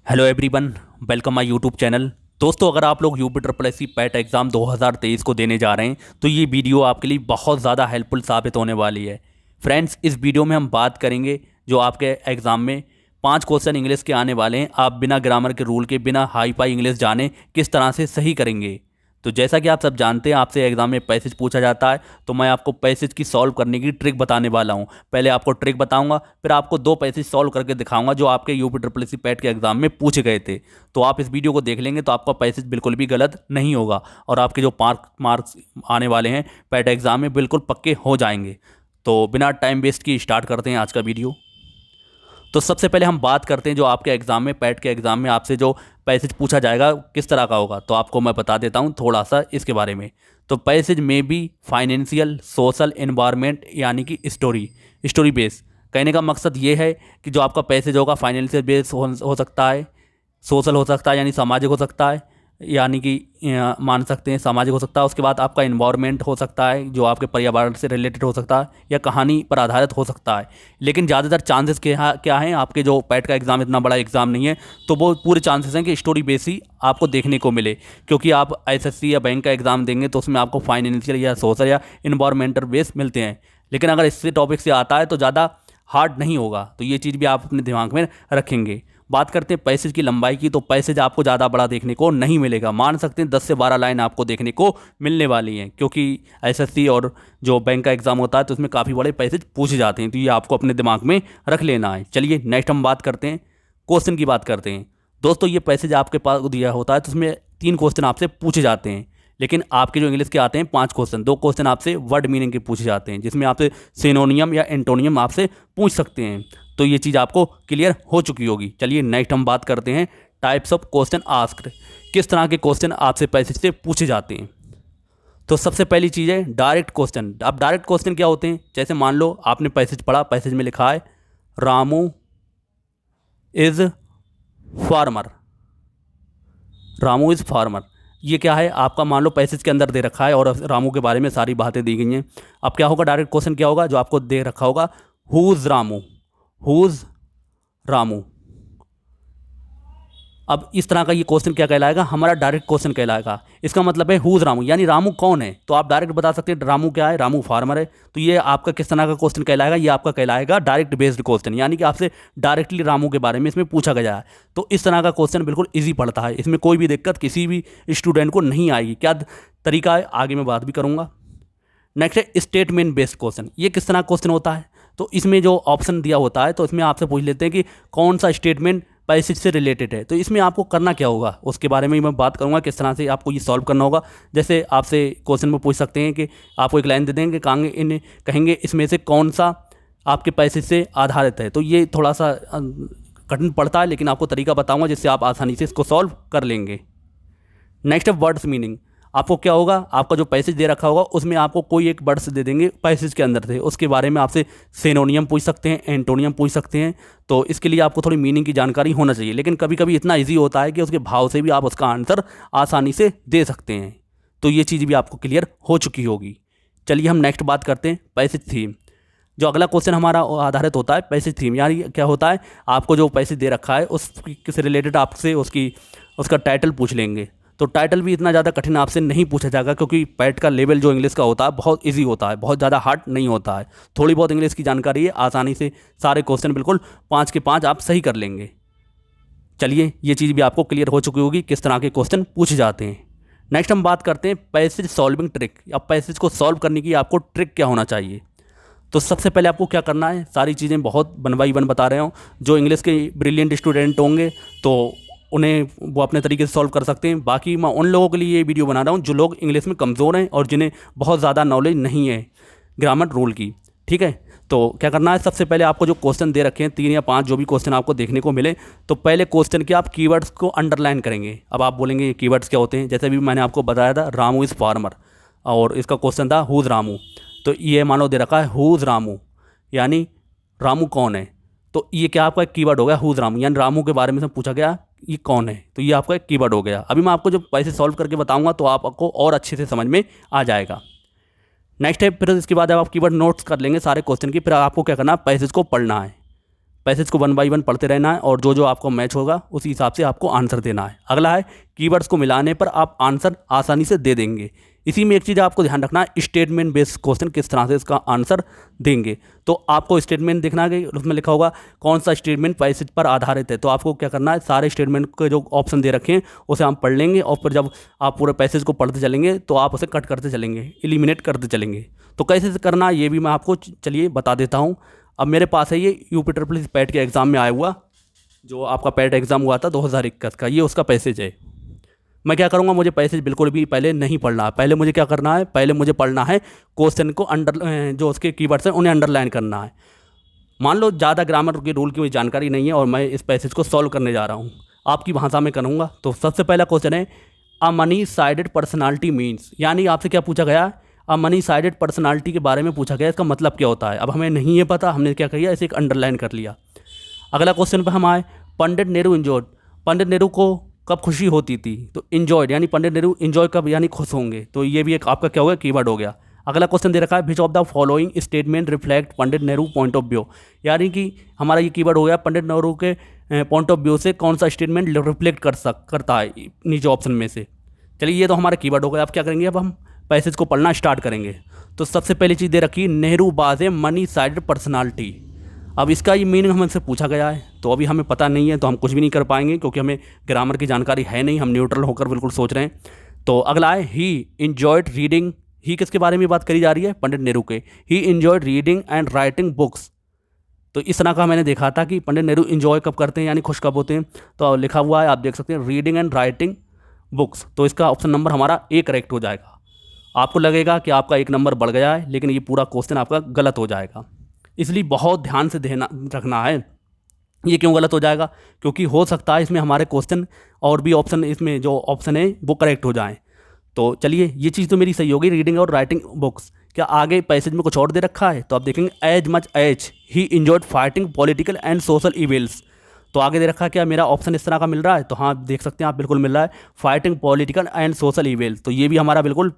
Hello everyone, welcome my YouTube channel. दोस्तों, अगर आप लोग UP triple S C PET exam 2023 को देने जा रहे हैं तो ये वीडियो आपके लिए बहुत ज़्यादा हेल्पफुल साबित होने वाली है। फ्रेंड्स, इस वीडियो में हम बात करेंगे जो आपके एग्ज़ाम में 5 क्वेश्चन इंग्लिश के आने वाले हैं। आप बिना ग्रामर के रूल के, बिना हाई फाई इंग्लिश जाने किस तरह से सही करेंगे। तो जैसा कि आप सब जानते हैं, आपसे एग्जाम में पैसेज पूछा जाता है, तो मैं आपको पैसेज की सॉल्व करने की ट्रिक बताने वाला हूं। पहले आपको ट्रिक बताऊंगा, फिर आपको 2 पैसेज सॉल्व करके दिखाऊंगा जो आपके UP triple S C PET के एग्जाम में पूछे गए थे। तो आप इस वीडियो को देख लेंगे तो आपका पैसेज बिल्कुल भी गलत नहीं होगा और आपके जो मार्क्स आने वाले हैं पैट एग्जाम में बिल्कुल पक्के हो जाएंगे। तो बिना टाइम वेस्ट की स्टार्ट करते हैं आज का वीडियो। तो सबसे पहले हम बात करते हैं जो आपके एग्ज़ाम में, पैट के एग्ज़ाम में आपसे जो पैसेज पूछा जाएगा किस तरह का होगा। तो आपको मैं बता देता हूँ थोड़ा सा इसके बारे में। तो पैसेज में भी फाइनेंशियल, सोशल, एनवायरनमेंट यानी कि स्टोरी बेस। कहने का मकसद ये है कि जो आपका पैसेज होगा फाइनेंशियल बेस हो सकता है, सोशल हो सकता है यानी सामाजिक हो सकता है, यानी कि मान सकते हैं सामाजिक हो सकता है। उसके बाद आपका इन्वायरमेंट हो सकता है जो आपके पर्यावरण से रिलेटेड हो सकता है, या कहानी पर आधारित हो सकता है। लेकिन ज़्यादातर चांसेस क्या हैं, आपके जो पैट का एग्ज़ाम इतना बड़ा एग्ज़ाम नहीं है, तो वो पूरे चांसेस हैं कि स्टोरी बेस ही आपको देखने को मिले। क्योंकि आप एसएससी या बैंक का एग्ज़ाम देंगे तो उसमें आपको फाइनेंशियल या सोशल या इन्वायरमेंटल बेस मिलते हैं। लेकिन अगर इससे टॉपिक से आता है तो ज़्यादा हार्ड नहीं होगा। तो ये चीज़ भी आप अपने दिमाग में रखेंगे। बात करते हैं पैसेज की लंबाई की, तो पैसेज आपको ज़्यादा बड़ा देखने को नहीं मिलेगा। मान सकते हैं 10 से 12 लाइन आपको देखने को मिलने वाली हैं, क्योंकि एसएससी और जो बैंक का एग्ज़ाम होता है तो उसमें काफ़ी बड़े पैसेज पूछे जाते हैं। तो ये आपको अपने दिमाग में रख लेना है। चलिए नेक्स्ट हम बात करते हैं, क्वेश्चन की बात करते हैं। दोस्तों, ये पैसेज आपके पास दिया होता है तो उसमें 3 क्वेश्चन आपसे पूछे जाते हैं। लेकिन आपके जो इंग्लिश के आते हैं 5 क्वेश्चन, 2 क्वेश्चन आपसे वर्ड मीनिंग के पूछे जाते हैं, जिसमें आपसे सिनोनियम या एंटोनियम आपसे पूछ सकते हैं। तो ये चीज़ आपको क्लियर हो चुकी होगी। चलिए नेक्स्ट हम बात करते हैं टाइप्स ऑफ क्वेश्चन आस्क्ड। किस तरह के क्वेश्चन आपसे पैसेज से पूछे जाते हैं। तो सबसे पहली चीज़ है डायरेक्ट क्वेश्चन। अब डायरेक्ट क्वेश्चन क्या होते हैं, जैसे मान लो आपने पैसेज पढ़ा, पैसेज में लिखा है Ramu is farmer. Ramu is farmer, ये क्या है आपका, मान लो पैसेज के अंदर दे रखा है और रामू के बारे में सारी बातें दी गई हैं। अब क्या होगा, डायरेक्ट क्वेश्चन क्या होगा जो आपको दे रखा होगा, हुज रामू, हुज रामू। अब इस तरह का ये क्वेश्चन क्या कहलाएगा, हमारा डायरेक्ट क्वेश्चन कहलाएगा। इसका मतलब है हुज रामू, यानी रामू कौन है। तो आप डायरेक्ट बता सकते हैं रामू क्या है, रामू फार्मर है। तो ये आपका किस तरह का क्वेश्चन कहलाएगा, ये आपका कहलाएगा डायरेक्ट बेस्ड क्वेश्चन, यानी कि आपसे डायरेक्टली रामू के बारे में इसमें पूछा गया है। तो इस तरह का क्वेश्चन बिल्कुल ईजी पड़ता है, इसमें कोई भी दिक्कत किसी भी स्टूडेंट को नहीं आएगी। क्या तरीका है आगे मैं बात भी करूँगा। नेक्स्ट है स्टेटमेंट बेस्ड क्वेश्चन। ये किस तरह क्वेश्चन होता है, तो इसमें जो ऑप्शन दिया होता है तो इसमें आपसे पूछ लेते हैं कि कौन सा स्टेटमेंट पैसेज से रिलेटेड है। तो इसमें आपको करना क्या होगा उसके बारे में मैं बात करूंगा, किस तरह से आपको ये सॉल्व करना होगा। जैसे आपसे क्वेश्चन में पूछ सकते हैं कि आपको एक लाइन दे देंगे, कहेंगे इसमें से कौन सा आपके पैसेज से आधारित है। तो ये थोड़ा सा कठिन पड़ता है, लेकिन आपको तरीका बताऊँगा जिससे आप आसानी से इसको सॉल्व कर लेंगे। नेक्स्ट है वर्ड्स मीनिंग। आपको क्या होगा, आपका जो पैसेज दे रखा होगा उसमें आपको कोई एक वर्ड्स दे देंगे पैसेज के अंदर से, उसके बारे में आपसे सिनोनियम पूछ सकते हैं, एंटोनियम पूछ सकते हैं। तो इसके लिए आपको थोड़ी मीनिंग की जानकारी होना चाहिए। लेकिन कभी कभी इतना ईजी होता है कि उसके भाव से भी आप उसका आंसर आसानी से दे सकते हैं। तो ये चीज़ भी आपको क्लियर हो चुकी होगी। चलिए हम नेक्स्ट बात करते हैं पैसेज थीम। जो अगला क्वेश्चन हमारा आधारित होता है पैसेज थीम, यानी क्या होता है, आपको जो पैसेज दे रखा है उससे रिलेटेड आपसे उसका टाइटल पूछ लेंगे। तो टाइटल भी इतना ज़्यादा कठिन आपसे नहीं पूछा जाएगा, क्योंकि पैट का लेवल जो इंग्लिश का होता है बहुत इजी होता है, बहुत ज़्यादा हार्ड नहीं होता है। थोड़ी बहुत इंग्लिश की जानकारी है, आसानी से सारे क्वेश्चन बिल्कुल 5 के 5 आप सही कर लेंगे। चलिए ये चीज़ भी आपको क्लियर हो चुकी होगी किस तरह के क्वेश्चन पूछे जाते हैं। नेक्स्ट हम बात करते हैं पैसेज सॉल्विंग ट्रिक। अब पैसेज को सॉल्व करने की आपको ट्रिक क्या होना चाहिए। तो सबसे पहले आपको क्या करना है, सारी चीज़ें बहुत वन बाई वन बता रहे हूँ। जो इंग्लिश के ब्रिलियंट स्टूडेंट होंगे तो उन्हें वो अपने तरीके से सॉल्व कर सकते हैं। बाकी मैं उन लोगों के लिए ये वीडियो बना रहा हूँ जो लोग इंग्लिश में कमज़ोर हैं और जिन्हें बहुत ज़्यादा नॉलेज नहीं है ग्रामर रूल की। ठीक है, तो क्या करना है, सबसे पहले आपको जो क्वेश्चन दे रखे हैं 3 या 5 जो भी क्वेश्चन आपको देखने को मिले, तो पहले क्वेश्चन के आप कीवर्ड्स को अंडरलाइन करेंगे। अब आप बोलेंगे ये कीवर्ड्स क्या होते हैं, जैसे भी मैंने आपको बताया था रामू इज़ फार्मर, और इसका क्वेश्चन था हुज रामू। तो ये मानो दे रखा है हुज रामू, यानी रामू कौन है। तो ये क्या आपका एक कीवर्ड हो गया हुज रामू, यानी रामू के बारे में से पूछा गया ये कौन है। तो ये आपका एक कीवर्ड हो गया। अभी मैं आपको जब पैसे सॉल्व करके बताऊंगा तो आपको और अच्छे से समझ में आ जाएगा। नेक्स्ट है, फिर इसके बाद आप कीवर्ड नोट्स कर लेंगे सारे क्वेश्चन की। फिर आपको क्या करना है, पैसेज को पढ़ना है। पैसेज को 1 बाय 1 पढ़ते रहना है और जो जो आपको मैच होगा उसी हिसाब से आपको आंसर देना है। अगला है कीवर्ड्स को मिलाने पर आप आंसर आसानी से दे देंगे। इसी में एक चीज़ आपको ध्यान रखना है, स्टेटमेंट बेस्ड क्वेश्चन किस तरह से इसका आंसर देंगे। तो आपको स्टेटमेंट देखना है कि उसमें लिखा होगा कौन सा स्टेटमेंट पैसेज पर आधारित है। तो आपको क्या करना है, सारे स्टेटमेंट के जो ऑप्शन दे रखे हैं उसे हम पढ़ लेंगे और फिर जब आप पूरे पैसेज को पढ़ते चलेंगे तो आप उसे कट करते चलेंगे, एलिमिनेट करते चलेंगे। तो कैसे करना है ये भी मैं आपको चलिए बता देता हूँ। अब मेरे पास है ये UPSS पैट के एग्ज़ाम में आया हुआ, जो आपका पैट एग्ज़ाम हुआ था 2021 का, ये उसका पैसेज है। मैं क्या करूँगा, मुझे पैसेज बिल्कुल भी पहले नहीं पढ़ना है। पहले मुझे क्या करना है, पहले मुझे पढ़ना है क्वेश्चन को जो उसके कीवर्ड्स हैं उन्हें अंडरलाइन करना है। मान लो ज़्यादा ग्रामर के रूल की कोई जानकारी नहीं है और मैं इस पैसेज को सॉल्व करने जा रहा हूँ, आपकी भाषा में करूँगा। तो सबसे पहला क्वेश्चन है a money sided personality means, यानी आपसे क्या पूछा गया, अ मनी साइडेड पर्सनालिटी के बारे में पूछा गया, इसका मतलब क्या होता है। अब हमें नहीं है पता, हमने क्या किया, इसे एक अंडरलाइन कर लिया। अगला क्वेश्चन पर हम आए, पंडित नेहरू इंजॉयड, पंडित नेहरू को कब खुशी होती थी, तो इंजॉयड यानी पंडित नेहरू इंजॉय कब यानी खुश होंगे, तो ये भी एक आपका क्या हो गया, कीवर्ड हो गया। अगला क्वेश्चन दे रखा है which of the following statement reflect Pandit Nehru point of view, यानी कि हमारा ये कीवर्ड हो गया पंडित नेहरू के पॉइंट ऑफ व्यू से कौन सा स्टेटमेंट रिफ्लेक्ट करता है नीचे ऑप्शन में से। चलिए ये तो हमारा कीवर्ड हो गया। अब क्या करेंगे, अब हम पैसेज को पढ़ना स्टार्ट करेंगे। तो सबसे पहली चीज़ दे रखी नेहरू बाज ए मनी साइडेड पर्सनालिटी। अब इसका ये मीनिंग हमसे पूछा गया है, तो अभी हमें पता नहीं है तो हम कुछ भी नहीं कर पाएंगे क्योंकि हमें ग्रामर की जानकारी है नहीं, हम न्यूट्रल होकर बिल्कुल सोच रहे हैं। तो अगला है ही इंजॉयड रीडिंग, ही किसके बारे में बात करी जा रही है, पंडित नेहरू के। ही enjoyed reading and writing books, तो इस तरह का मैंने देखा था कि पंडित नेहरू इंजॉय कब करते हैं यानी खुश कब होते हैं। तो लिखा हुआ है, आप देख सकते हैं रीडिंग एंड राइटिंग बुक्स, तो इसका ऑप्शन नंबर हमारा ए करेक्ट हो जाएगा। आपको लगेगा कि आपका 1 नंबर बढ़ गया है, लेकिन ये पूरा क्वेश्चन आपका गलत हो जाएगा, इसलिए बहुत ध्यान से ध्यान रखना है। ये क्यों गलत हो जाएगा, क्योंकि हो सकता है इसमें हमारे क्वेश्चन और भी ऑप्शन, इसमें जो ऑप्शन है वो करेक्ट हो जाएं। तो चलिए ये चीज़ तो मेरी सही होगी, रीडिंग और राइटिंग बुक्स। क्या आगे पैसेज में कुछ और दे रखा है, तो आप देखेंगे as much as he enjoyed fighting political and social evils, तो आगे दे रखा है क्या मेरा ऑप्शन इस तरह का मिल रहा है, तो हाँ देख सकते हैं आप बिल्कुल मिल रहा है fighting political and social evils, तो ये भी हमारा बिल्कुल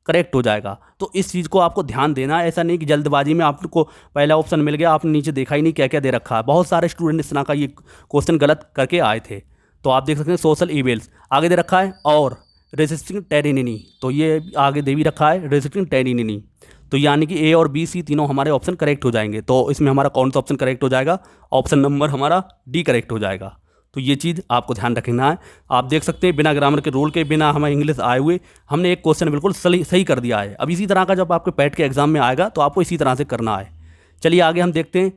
करेक्ट हो जाएगा। तो इस चीज़ को आपको ध्यान देना है, ऐसा नहीं कि जल्दबाजी में आपको पहला ऑप्शन मिल गया, आपने नीचे देखा ही नहीं क्या क्या दे रखा है। बहुत सारे स्टूडेंट इस तरह का ये क्वेश्चन गलत करके आए थे। तो आप देख सकते हैं सोशल इवेल्स, आगे दे रखा है और रेजिस्टिंग टेरिनिनी, तो ये आगे दे भी रखा है रेजिस्टिंग टेरिनिनी, तो यानी कि ए और बी सी तीनों हमारे ऑप्शन करेक्ट हो जाएंगे। तो इसमें हमारा कौन सा ऑप्शन करेक्ट हो जाएगा, ऑप्शन नंबर हमारा डी करेक्ट हो जाएगा। तो ये चीज़ आपको ध्यान रखना है। आप देख सकते हैं बिना ग्रामर के रूल के, बिना हमें इंग्लिश आए हुए हमने एक क्वेश्चन बिल्कुल सही कर दिया है। अब इसी तरह का जब आपके पैट के एग्जाम में आएगा तो आपको इसी तरह से करना है। चलिए आगे हम देखते हैं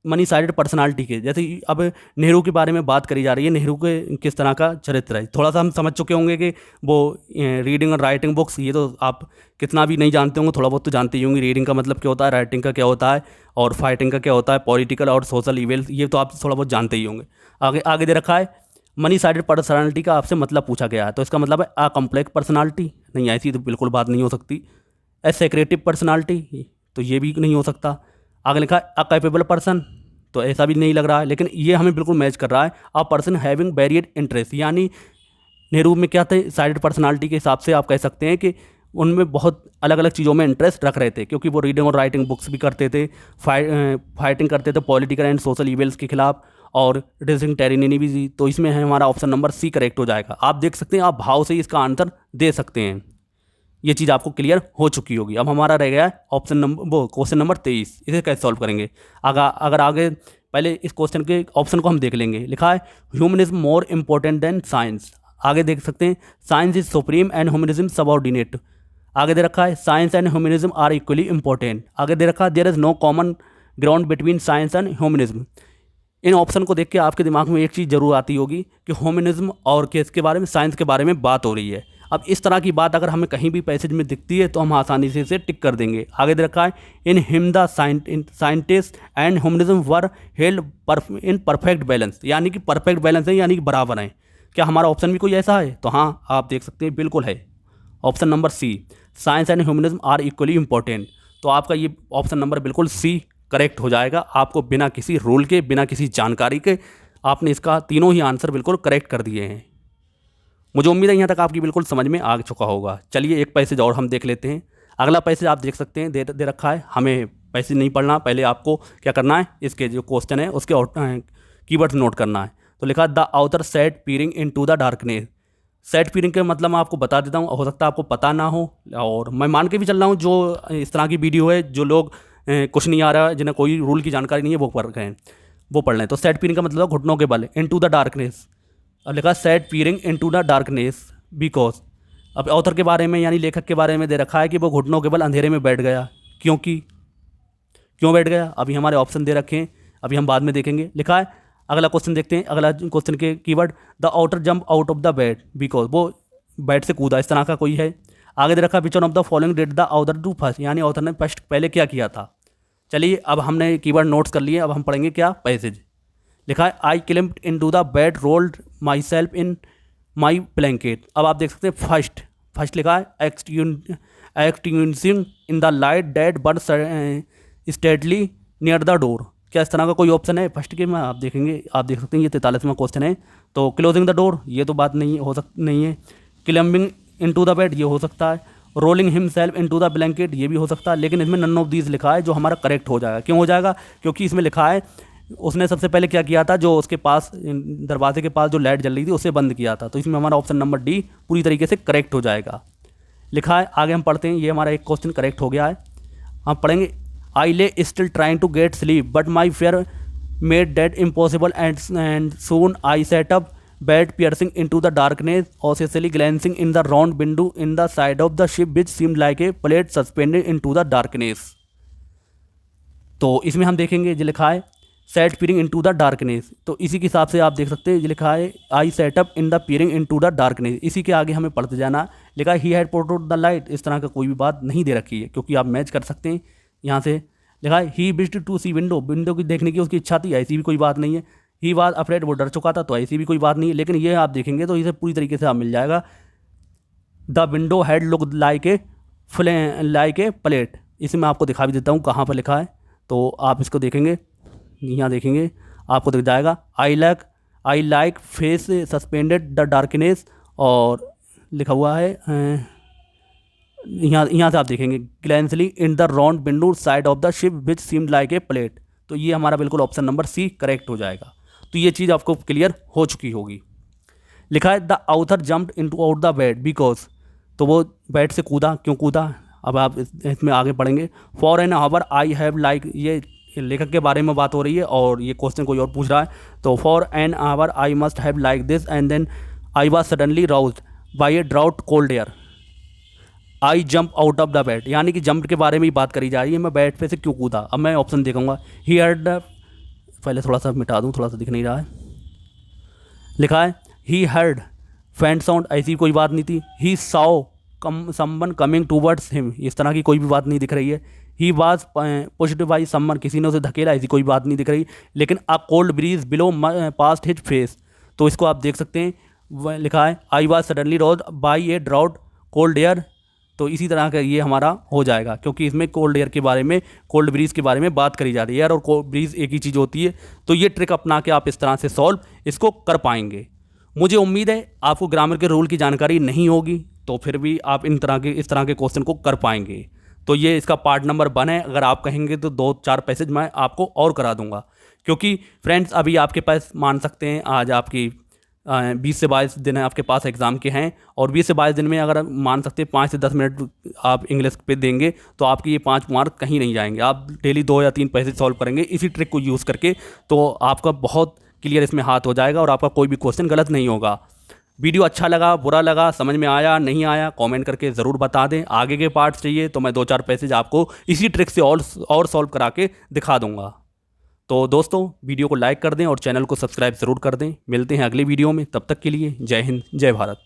मनी साइडेड पर्सनालिटी के। जैसे अब नेहरू के बारे में बात करी जा रही है, नेहरू के किस तरह का चरित्र है, थोड़ा सा हम समझ चुके होंगे कि वो रीडिंग और राइटिंग बुक्स, ये तो आप कितना भी नहीं जानते होंगे, थोड़ा बहुत तो जानते ही होंगे। रीडिंग का मतलब क्या होता है, राइटिंग का क्या होता है और फाइटिंग का क्या होता है, पॉलिटिकल और सोशल इवेल्स, ये तो आप थोड़ा बहुत जानते ही होंगे। आगे आगे दे रखा है मनी साइडेड पर्सनालिटी का आपसे मतलब पूछा गया है, तो इसका मतलब है अ कॉम्प्लेक्स पर्सनालिटी, नहीं ऐसी तो बिल्कुल बात नहीं हो सकती। ए सेक्रेटिव पर्सनालिटी, तो ये भी नहीं हो सकता। आगे लिखा है अ कैपेबल पर्सन, तो ऐसा भी नहीं लग रहा है, लेकिन ये हमें बिल्कुल मैच कर रहा है। A person having varied interest, यानी नेहरू में क्या थे, साइडेड पर्सनालिटी के हिसाब से आप कह सकते हैं कि उनमें बहुत अलग अलग चीज़ों में इंटरेस्ट रख रहे थे, क्योंकि वो रीडिंग और राइटिंग बुक्स भी करते थे, फाइटिंग करते थे पॉलिटिकल एंड सोशल इवेल्स के खिलाफ, और रेजिस्टिंग टेरिनिनी भी थी। तो इसमें है हमारा ऑप्शन नंबर सी करेक्ट हो जाएगा। आप देख सकते हैं, आप भाव से इसका आंसर दे सकते हैं। ये चीज़ आपको क्लियर हो चुकी होगी। अब हमारा रह गया है ऑप्शन नंबर वो क्वेश्चन नंबर 23, इसे कैसे सॉल्व करेंगे। अगर आगे पहले इस क्वेश्चन के ऑप्शन को हम देख लेंगे। लिखा है humanism more important than science, आगे देख सकते हैं science is supreme and humanism subordinate. आगे दे रखा है science and humanism are equally important. आगे दे रखा है there is no common ground between science and humanism. इन ऑप्शन को देख के आपके दिमाग में एक चीज़ जरूर आती होगी कि ह्यूमनिज्म और किसके बारे में, साइंस के बारे में बात हो रही है। अब इस तरह की बात अगर हमें कहीं भी पैसेज में दिखती है तो हम आसानी से इसे टिक कर देंगे। आगे दे रखा है in him the scientist and humanism were held in perfect balance, यानी कि परफेक्ट बैलेंस है, यानी कि बराबर है। क्या हमारा ऑप्शन भी कोई ऐसा है, तो हाँ आप देख सकते हैं बिल्कुल है option number C, science and humanism are equally important. तो आपका ये ऑप्शन नंबर बिल्कुल सी करेक्ट हो जाएगा। आपको बिना किसी रूल के, बिना किसी जानकारी के आपने इसका तीनों ही आंसर बिल्कुल करेक्ट कर दिए हैं। मुझे उम्मीद है यहाँ तक आपकी बिल्कुल समझ में आ चुका होगा। चलिए एक पैसेज और हम देख लेते हैं। अगला पैसेज आप देख सकते हैं दे रखा है हमें पैसेज नहीं पढ़ना, पहले आपको क्या करना है, इसके जो क्वेश्चन है उसके कीवर्ड्स नोट करना है। तो लिखा the author sat peering into the darkness. Sat peering के मतलब मैं आपको बता देता हूँ, हो सकता है आपको पता ना हो, और मैं मान के भी चल रहा हूँ जो इस तरह की वीडियो है, जो लोग कुछ नहीं आ रहा है, जिन्हें कोई रूल की जानकारी नहीं है, वो पढ़ रहे हैं, वो पढ़ लें। तो सेट पीरिंग का मतलब घुटनों के बल, इन टू द डार्कनेस। अब लिखा sat peering into the darkness because. अब ऑथर के बारे में यानी लेखक के बारे में दे रखा है कि वो घुटनों के बल अंधेरे में बैठ गया, क्योंकि क्यों बैठ गया, अभी हमारे ऑप्शन दे रखे हैं, अभी हम बाद में देखेंगे। लिखा है अगला क्वेश्चन देखते हैं, अगला क्वेश्चन के keyword the outer jump out of the bed because, वो बेड से कूदा, इस तरह का कोई है। आगे दे रखा which one of the following did the author do first, यानी ऑथर ने फर्स्ट पहले क्या किया था। चलिए अब हमने कीवर्ड नोट्स कर लिए, अब हम पढ़ेंगे क्या, पैसेज। लिखा है I climbed into the bed rolled myself in my blanket. अब आप देख सकते हैं फर्स्ट लिखा है extinguishing in the light dead but steadily near the door. क्या इस तरह का कोई ऑप्शन है फर्स्ट के में, आप देख सकते हैं ये 43वां क्वेश्चन है। तो क्लोजिंग द डोर, ये तो बात नहीं नहीं है। Climbing into the bed, ये हो सकता है। Rolling himself into the blanket, ये भी हो सकता है, लेकिन इसमें नन ऑफ दीज लिखा है, जो हमारा करेक्ट हो जाएगा। क्यों हो जाएगा, क्योंकि इसमें लिखा है उसने सबसे पहले क्या किया था, जो उसके पास दरवाजे के पास जो लाइट जल रही थी उसे बंद किया था। तो इसमें हमारा ऑप्शन नंबर डी पूरी तरीके से करेक्ट हो जाएगा। लिखा है आगे हम पढ़ते हैं, ये हमारा एक क्वेश्चन करेक्ट हो गया है। हम पढ़ेंगे I lay still trying to get sleep but my fear made that impossible and soon I sat up bed peering into the darkness obsessively glancing in the round window in the side of the ship which seemed like a plate suspended into the darkness. तो इसमें हम देखेंगे जो लिखा है sat peering into the darkness, तो इसी के हिसाब से आप देख सकते हैं जो लिखा है I sat up in the peering into the darkness, इसी के आगे हमें पढ़ते जाना। लिखा है he had put the light, इस तरह का कोई भी बात नहीं दे रखी है, क्योंकि आप मैच कर सकते हैं यहाँ से। लिखा है he wished to see window की देखने की उसकी इच्छा थी, ऐसी भी कोई बात नहीं है। ही वाज अफ्रेड, वो डर चुका था, तो ऐसी भी कोई बात नहीं है। लेकिन ये आप देखेंगे तो इसे पूरी तरीके से आप मिल जाएगा। The window had look like a plate, इसे मैं आपको दिखा भी देता हूँ कहाँ पर लिखा है, तो आप इसको देखेंगे, यहाँ देखेंगे आपको दिख जाएगा I like face suspended the darkness, और लिखा हुआ है यहाँ से आप देखेंगे glancingly in the round window side of the ship which seemed like a plate. तो ये हमारा बिल्कुल ऑप्शन नंबर सी करेक्ट हो जाएगा। तो ये चीज़ आपको क्लियर हो चुकी होगी। लिखा है the आउथर jumped into out the bed because, तो वो बेड से कूदा, क्यों कूदा, अब आप इसमें आगे पढ़ेंगे। For an hour I have like, ये लेखक के बारे में बात हो रही है और ये क्वेश्चन कोई और पूछ रहा है। तो for an hour I must have like this and then I was suddenly roused by a draught cold air I jump out of the bed, यानी कि जंप के बारे में ही बात करी जा रही है, मैं बेड पे से क्यों कूदा। अब मैं ऑप्शन देखूंगा, ही हर्ड, पहले थोड़ा सा मिटा दूँ, थोड़ा सा दिख नहीं रहा है। लिखा है ही हर्ड फैंट साउंड, ऐसी कोई बात नहीं थी। He saw someone coming towards him, इस तरह की कोई भी बात नहीं दिख रही है। He was pushed by someone, किसी ने उसे धकेला, ऐसी कोई बात नहीं दिख रही। लेकिन a cold breeze blew past his face, तो इसको आप देख सकते हैं। लिखा है I was suddenly roused by a draught cold air, तो इसी तरह का ये हमारा हो जाएगा, क्योंकि इसमें कोल्ड एयर के बारे में, कोल्ड ब्रीज के बारे में बात करी जा रही है। एयर और कोल्ड ब्रीज एक ही चीज़ होती है। तो ये ट्रिक अपना के आप इस तरह से सॉल्व इसको कर पाएंगे। मुझे उम्मीद है आपको ग्रामर के रूल की जानकारी नहीं होगी, तो फिर भी आप इस तरह के क्वेश्चन को कर पाएंगे। तो ये इसका पार्ट नंबर 1 है। अगर आप कहेंगे तो 2-4 पैसेज मैं आपको और करा दूंगा, क्योंकि फ्रेंड्स अभी आपके पास मान सकते हैं आज आपकी 20 से 22 दिन आपके पास एग्ज़ाम के हैं, और 20 से 22 दिन में अगर मान सकते हैं 5 से 10 मिनट आप इंग्लिश पे देंगे तो आपके ये 5 मार्क कहीं नहीं जाएंगे। आप डेली 2 या 3 पैसेज सॉल्व करेंगे इसी ट्रिक को यूज़ करके, तो आपका बहुत क्लियर इसमें हाथ हो जाएगा और आपका कोई भी क्वेश्चन गलत नहीं होगा। वीडियो अच्छा लगा, बुरा लगा, समझ में आया, नहीं आया, कमेंट करके ज़रूर बता दें। आगे के पार्ट्स चाहिए तो मैं 2-4 पैसेज आपको इसी ट्रिक से और सॉल्व करा के दिखा दूंगा। तो दोस्तों वीडियो को लाइक कर दें और चैनल को सब्सक्राइब ज़रूर कर दें। मिलते हैं अगली वीडियो में, तब तक के लिए जय हिंद, जय भारत।